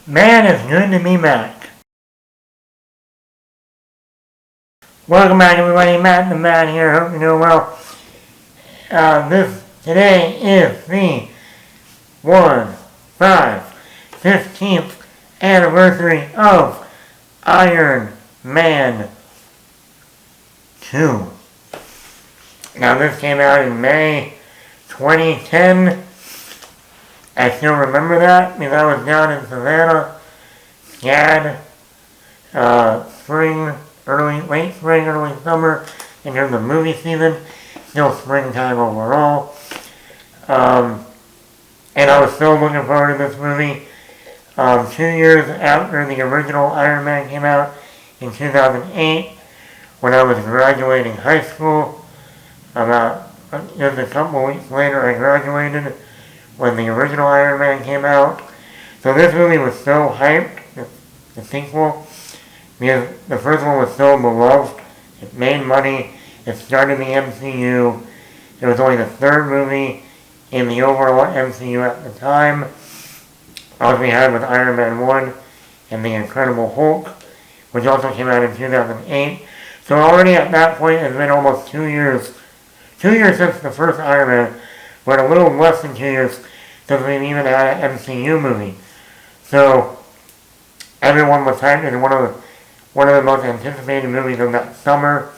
Man, it's good to be back. Welcome back, everybody. Matt the Man here. Hope you're doing well. Today is the 15th anniversary of Iron Man 2. Now, this came out in May 2010. I still remember that because I was down in Savannah, SCAD, late spring, early summer, and during the movie season, still springtime overall. And I was still looking forward to this movie. 2 years after the original Iron Man came out in 2008, when I was graduating high school, just a couple weeks later I graduated when the original Iron Man came out. So this movie was so hyped, the sequel, because the first one was so beloved. It made money, it started the MCU. It was only the third movie in the overall MCU at the time. As we had with Iron Man 1 and The Incredible Hulk, which also came out in 2008. So already at that point, it's been almost 2 years. 2 years since the first Iron Man, but a little less than 2 years since we've even had an MCU movie. So everyone was hyped. It's one of the most anticipated movies of that summer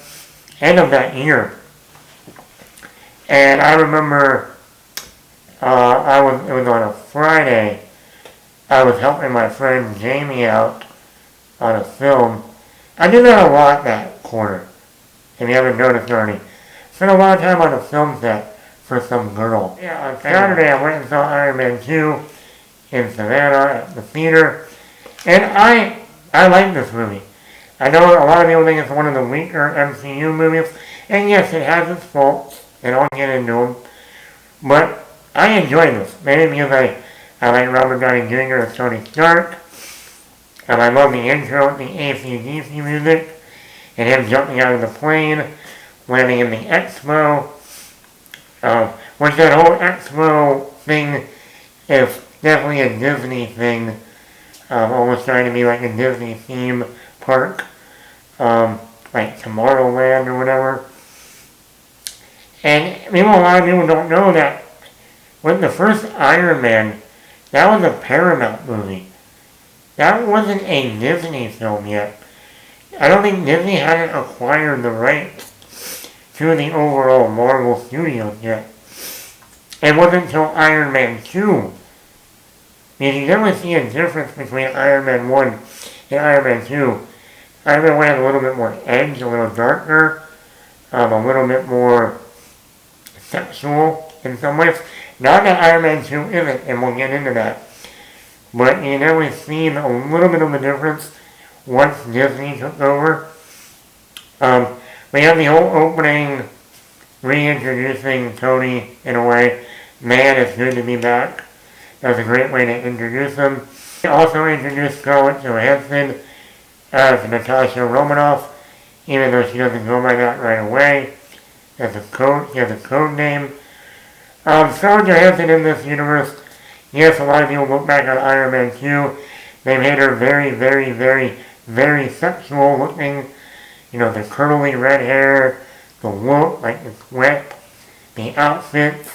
and of that year. And I remember it was on a Friday. I was helping my friend Jamie out on a film. I did that a lot that quarter, if you haven't noticed already. Spent a lot of time on a film set for some girl. Yeah, on Saturday I went and saw Iron Man 2 in Savannah at the theater. And I like this movie. I know a lot of people think it's one of the weaker MCU movies. And yes, it has its faults, and I'll get into them. But I enjoy this. Maybe because I like Robert Downey Jr. as Tony Stark. And I love the intro with the AC/DC music. And him jumping out of the plane, landing in the Expo. Which that whole Expo thing is definitely a Disney thing. Almost trying to be like a Disney theme park. Like Tomorrowland or whatever. And a lot of people don't know that with the first Iron Man, that was a Paramount movie. That wasn't a Disney film yet. I don't think Disney hadn't acquired the rights to the overall Marvel Studios yet. It wasn't until Iron Man 2. Because you definitely see a difference between Iron Man 1 and Iron Man 2. Iron Man 1 has a little bit more edge, a little darker, a little bit more sexual in some ways. Not that Iron Man 2 isn't, and we'll get into that. But you definitely see a little bit of a difference once Disney took over. We have the whole opening reintroducing Tony in a way. Man, it's good to be back. That was a great way to introduce him. He also introduced Scarlett Johansson as Natasha Romanoff, even though she doesn't go by that right away. She has a code name. Scarlett Johansson in this universe, yes, a lot of people look back on Iron Man 2. They made her very, very, very, very sexual looking. The curly red hair, the look, like the sweat, the outfits.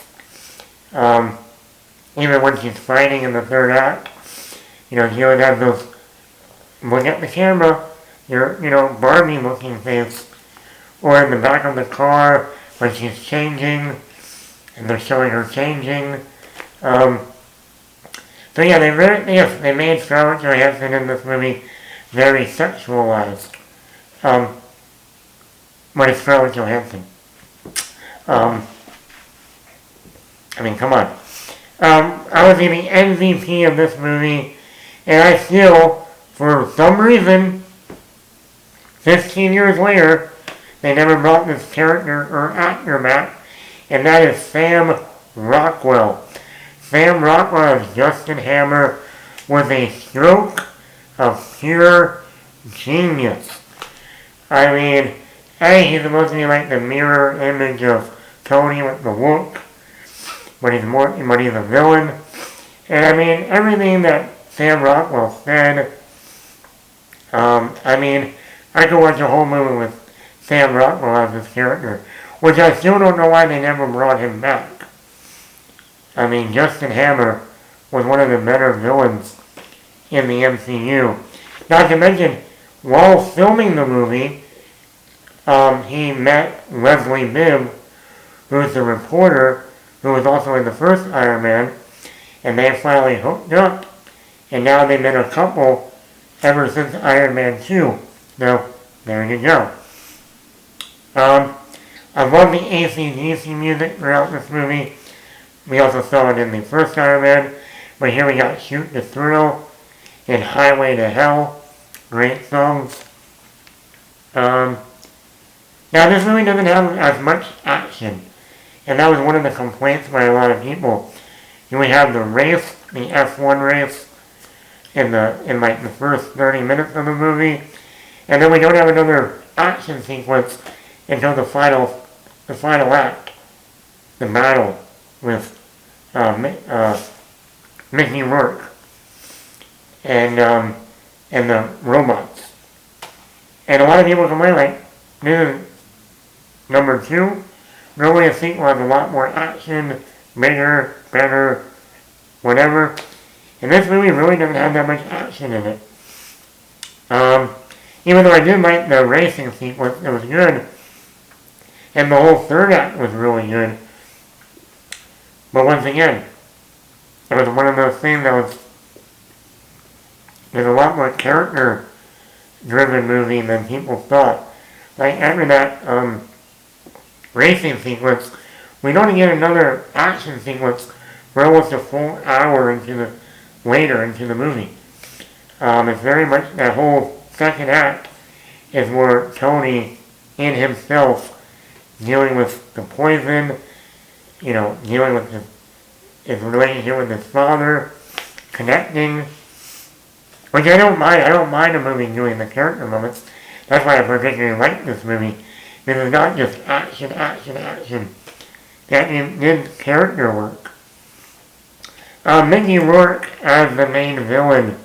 Even when she's fighting in the third act, she always has those, look at the camera, your, Barbie looking face. Or in the back of the car when she's changing, and they're showing her changing. So yeah, they made Scarlett Johansson in this movie very sexualized. But it's Scarlett Johansson. Come on. I was the MVP of this movie, and I still, for some reason, 15 years later, they never brought this character or actor back, and that is Sam Rockwell. Sam Rockwell as Justin Hammer was a stroke of pure genius. He's supposed to be like the mirror image of Tony with the look, but he's a villain. And everything that Sam Rockwell said. I mean, I could watch a whole movie with Sam Rockwell as his character, which I still don't know why they never brought him back. I mean, Justin Hammer was one of the better villains in the MCU. Not to mention, while filming the movie, he met Leslie Bibb, who's the reporter who was also in the first Iron Man, and they finally hooked up, and now they've been a couple ever since Iron Man 2. So, there you go. I love the AC/DC music throughout this movie. We also saw it in the first Iron Man, but here we got Shoot to Thrill and Highway to Hell. Great songs. Now this movie doesn't have as much action, and that was one of the complaints by a lot of people. We have the race, the F1 race, in like the first 30 minutes of the movie, and then we don't have another action sequence until the final act, the battle with Mickey Rourke and the robots. And a lot of people complain like, this is number 2. Normally a sequel has a lot more action, bigger, better, whatever. And this movie really doesn't have that much action in it. Even though I did like the racing sequence, it was good. And the whole third act was really good. But once again, it was one of those things that there's a lot more character-driven movie than people thought. Like after that racing sequence, we don't get another action sequence for almost a full hour later into the movie. It's very much that whole second act is where Tony in himself dealing with the poison, dealing with his relationship with his father, connecting, which I don't mind. I don't mind a movie doing the character moments. That's why I particularly like this movie. Because it's not just action. That did character work. Mickey Rourke as the main villain,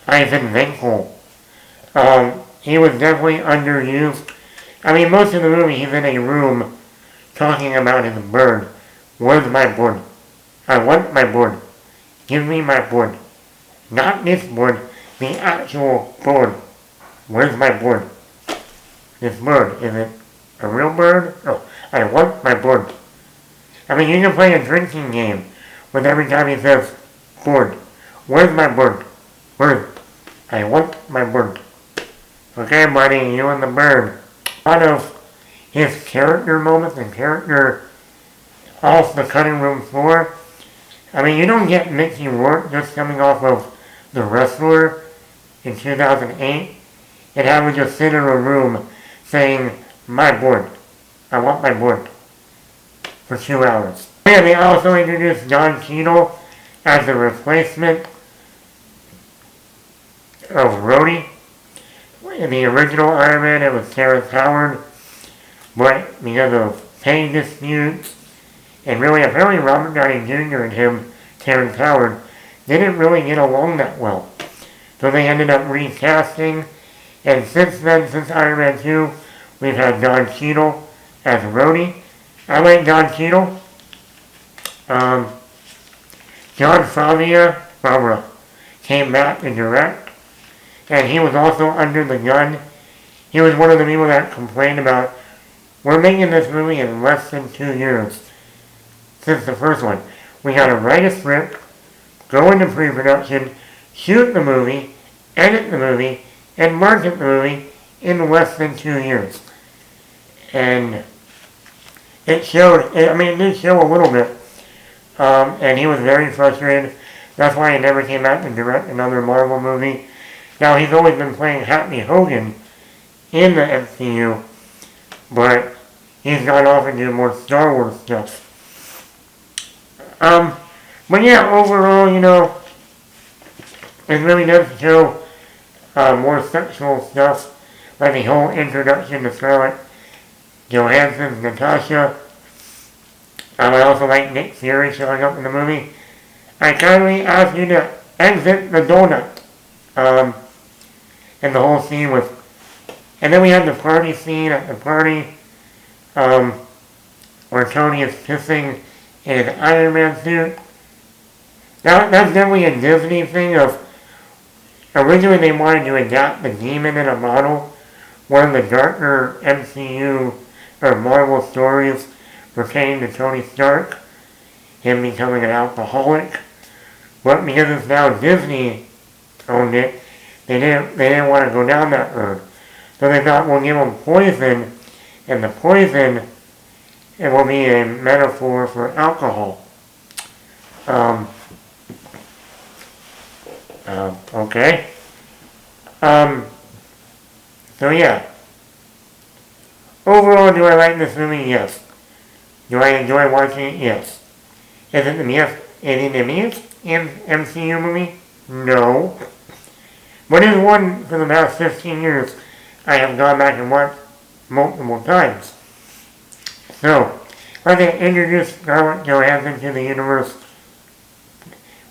Ivan Winkle. He was definitely underused. I mean, most of the movie he's in a room talking about his bird. Where's my board? I want my board. Give me my board. Not this board, the actual board. Where's my board? This bird, is it a real bird? Oh, I want my board. I mean, you can play a drinking game with every time he says, board. Where's my board? Bird. I want my board. Okay, buddy, you and the bird. A lot of his character moments and character off the cutting room floor. I mean, you don't get Mickey Rourke just coming off of The Wrestler in 2008 and having just sit in a room saying, my board. I want my board. For 2 hours. And they also introduced Don Cheadle as the replacement of Rhodey. In the original Iron Man, it was Terrence Howard, but because of pay disputes, and really apparently Robert Downey Jr. and him, Terrence Howard, didn't really get along that well. So they ended up recasting, and since then, since Iron Man 2, we've had Don Cheadle as Rhodey. I like Don Cheadle. John Favreau came back to direct, and he was also under the gun. He was one of the people that complained about, we're making this movie in less than 2 years since the first one. We had to write a script, go into pre-production, shoot the movie, edit the movie, and market the movie in less than 2 years. And it showed, it did show a little bit. And he was very frustrated. That's why he never came out to direct another Marvel movie. Now, he's always been playing Happy Hogan in the MCU, but he's gone off into more Star Wars stuff. But yeah, overall, it really does show more sexual stuff, like the whole introduction to Scarlett Johansson's Natasha. I also like Nick Fury showing up in the movie. I kindly ask you to exit the donut. And the whole scene with, and then we had the party scene at the party, where Tony is pissing in his Iron Man suit. Now, that's definitely a Disney thing of, originally they wanted to adapt the demon in a model. One of the darker MCU or Marvel stories pertaining to Tony Stark, him becoming an alcoholic. But because it's now Disney owned it, they didn't want to go down that road. So they thought, we'll give him poison, and the poison, it will be a metaphor for alcohol. Okay. So yeah. Overall, do I like this movie? Yes. Do I enjoy watching it? Yes. Is it the best MCU movie? No. But it is one for the past 15 years I have gone back and watched multiple times. So, like I introduced Scarlett Johansson to the universe.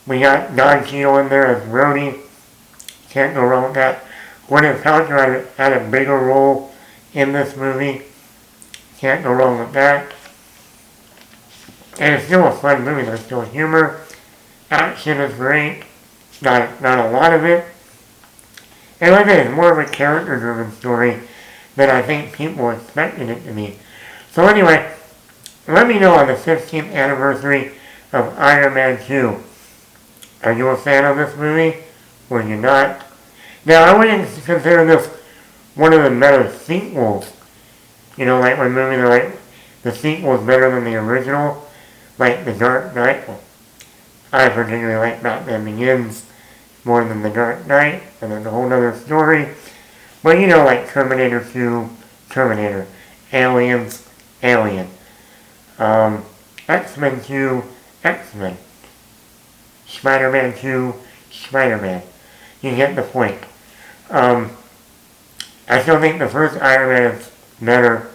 We got Don Cheadle in there as Rhodey. Can't go wrong with that. Gwyneth Paltrow had a bigger role in this movie. Can't go wrong with that. And it's still a fun movie. There's still humor. Action is great. Not a lot of it. And like I said, it's more of a character-driven story than I think people expected it to be. So anyway, let me know on the 15th anniversary of Iron Man 2. Are you a fan of this movie? Or you're not? Now, I wouldn't consider this one of the better sequels. You know, like when movies are like, the sequel is better than the original. Like The Dark Knight. Well, I particularly like Batman Begins more than The Dark Knight, and there's a whole other story. But you know, like Terminator 2, Terminator. Aliens, Alien. X-Men 2, X-Men. Spider-Man 2, Spider-Man. You get the point. I still think the first Iron Man is better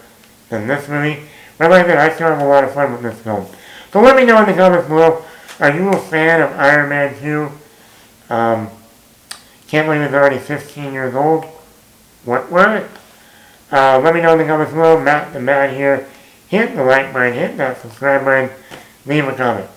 than this movie. But like I said, I still have a lot of fun with this film. So let me know in the comments below, are you a fan of Iron Man 2? Can't believe it's already 15 years old. What? Let me know in the comments below. Matt the Man here. Hit the like button, hit that subscribe button, leave a comment.